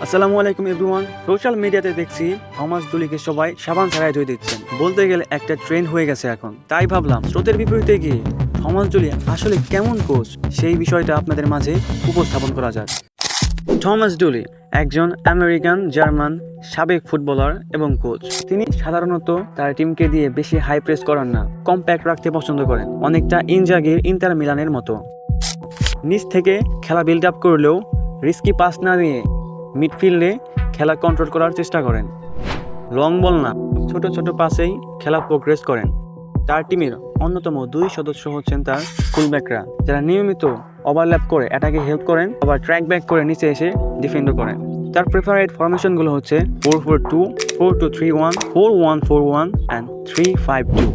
আসসালামু আলাইকুম everyone. Social মিডিয়াতে দেখছি থমাস ডুলিকে সবাই সাবান ছাড়াই ধুয়ে দিচ্ছেন, বলতে গেলে একটা ট্রেন্ড হয়ে গেছে এখন। তাই ভাবলাম স্রোতের বিপরীতে গিয়ে থমাস ডুলি আসলে কেমন কোচ সেই বিষয়টা আপনাদের মাঝে উপস্থাপন করা যাক। থমাস ডুলি একজন আমেরিকান জার্মান সাবেক ফুটবলার এবং কোচ। তিনি সাধারণত তার টিমকে দিয়ে বেশি হাই প্রেস করান না, কম্প্যাক্ট রাখতে পছন্দ করেন, অনেকটা ইনজাগির ইন্টার মিলানের মতো। নিচ থেকে খেলা বিল্ড আপ করলেও রিস্কি পাস না দিয়ে মিডফিল্ডে খেলা কন্ট্রোল করার চেষ্টা করেন। লং বল না, ছোট ছোট পাসেই খেলা প্রোগ্রেস করেন। তার টিমের অন্যতম দুই সদস্য হচ্ছেন তার ফুলব্যাকরা, যারা নিয়মিত ওভারল্যাপ করে অ্যাটাকে হেল্প করেন, আবার ট্র্যাক ব্যাক করে নিচে এসে ডিফেন্ডও করেন। তার প্রেফারেড ফরমেশনগুলো হচ্ছে 4-4-2, 4-2-3-1, 4-1-4-1 অ্যান্ড 3-5-2।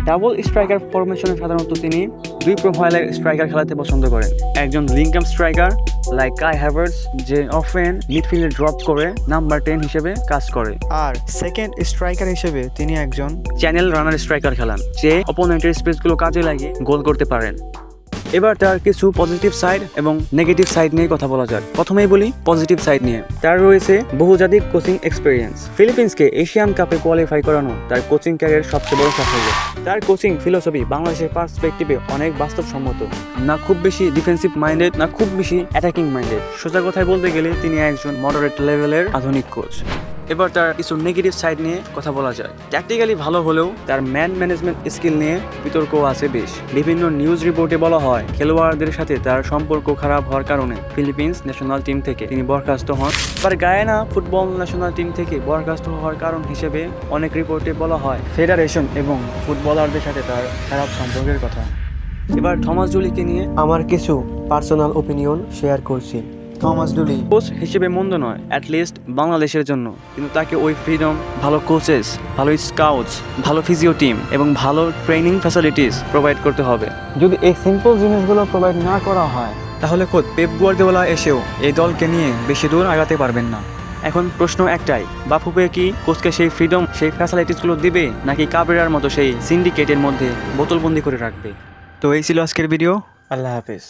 ডাবল স্ট্রাইকার ফরমেশনে সাধারণত তিনি দুই প্রোফাইলের স্ট্রাইকার খেলাতে পছন্দ করেন। একজন লিঙ্কাম স্ট্রাইকার লাইক কাই হ্যাভার্টস, যে অফেন মিডফিল্ডে ড্রপ করে নাম্বার 10 হিসেবে কাজ করে, আর সেকেন্ড স্ট্রাইকার হিসেবে তিনি একজন চ্যানেল রানার স্ট্রাইকার খেলান, যে অপোনেন্টের স্পেসগুলো কাজে লাগিয়ে গোল করতে পারেন। এবার তার কিছু পজিটিভ সাইড এবং নেগেটিভ সাইড নিয়ে কথা বলা যাক। প্রথমেই বলি পজিটিভ সাইড নিয়ে। তার রয়েছে বহুজাতিক কোচিং এক্সপিরিয়েন্স। ফিলিপিন্সকে এশিয়ান কাপে কোয়ালিফাই করানো তার কোচিং ক্যারিয়ারের সবচেয়ে বড় সাফল্য। তার কোচিং ফিলোসফি বাংলাদেশের পার্সপেক্টিভে অনেক বাস্তবসম্মত, না খুব বেশি ডিফেন্সিভ মাইন্ডেড, না খুব বেশি অ্যাটাকিং মাইন্ডেড। সোজা কথায় বলতে গেলে তিনি একজন মডারেট লেভেলের আধুনিক কোচ। এবার তার কিছু নেগেটিভ সাইড নিয়ে কথা বলা যায়। ট্যাকটিক্যালি ভালো হলেও তার ম্যান ম্যানেজমেন্ট স্কিল নিয়ে বিতর্ক আছে বেশ। বিভিন্ন নিউজ রিপোর্টে বলা হয় খেলোয়াড়দের সাথে তার সম্পর্ক খারাপ হওয়ার কারণে ফিলিপিন্স ন্যাশনাল টিম থেকে তিনি বরখাস্ত হন। আবার গায়ানা ফুটবল ন্যাশনাল টিম থেকে বরখাস্ত হওয়ার কারণ হিসেবে অনেক রিপোর্টে বলা হয় ফেডারেশন এবং ফুটবলারদের সাথে তার খারাপ সম্পর্কের কথা। এবার থমাস ডুলিকে নিয়ে আমার কিছু পার্সোনাল ওপিনিয়ন শেয়ার করছি। থমাস ডুলি কোচ হিসেবে মন্দ নয়, অ্যাটলিস্ট বাংলাদেশের জন্য, কিন্তু তাকে ওই ফ্রিডম, ভালো কোচেস, ভালো স্কাউটস, ভালো ফিজিও টিম এবং ভালো ট্রেনিং ফ্যাসিলিটিস প্রোভাইড করতে হবে। যদি এই সিম্পল জিনিসগুলো প্রোভাইড না করা হয়, তাহলে খোদ পেপ গুয়ার্দিওলা এসেও এই দলকে নিয়ে বেশি দূর আগাতে পারবেন না। এখন প্রশ্ন একটাই, বাফুফে কি কোচকে সেই ফ্রিডম, সেই ফ্যাসিলিটিসগুলো দিবে, নাকি কাবরেরার মতো সেই সিন্ডিকেটের মধ্যে বোতলবন্দি করে রাখবে? তো এই ছিল আজকের ভিডিও। আল্লাহ হাফেজ।